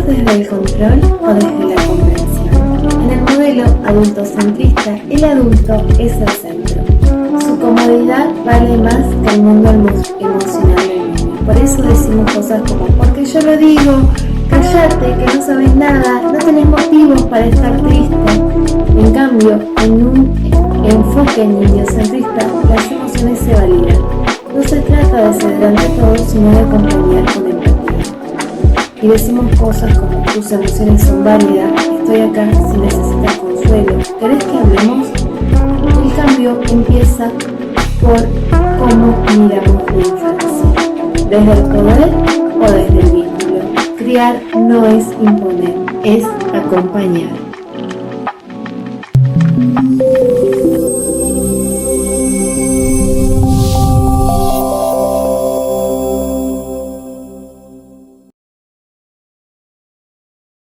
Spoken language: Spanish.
desde el control o desde la comprensión. En el modelo adultocentrista, el adulto es el centro. Su comodidad vale más que el mundo emocional del niño. Por eso decimos cosas como, porque yo lo digo, cállate, que no sabes nada, no tenés motivos para estar triste. En cambio, en un enfoque niñocentrista, las emociones se validan. No se trata de ceder ante todo, sino de acompañar con empatía. Y decimos cosas como, tus emociones son válidas, estoy acá si necesitas consuelo, ¿querés que hablemos? El cambio empieza por cómo miramos la infancia, desde el poder o desde el vínculo. Criar no es imponer, es acompañar.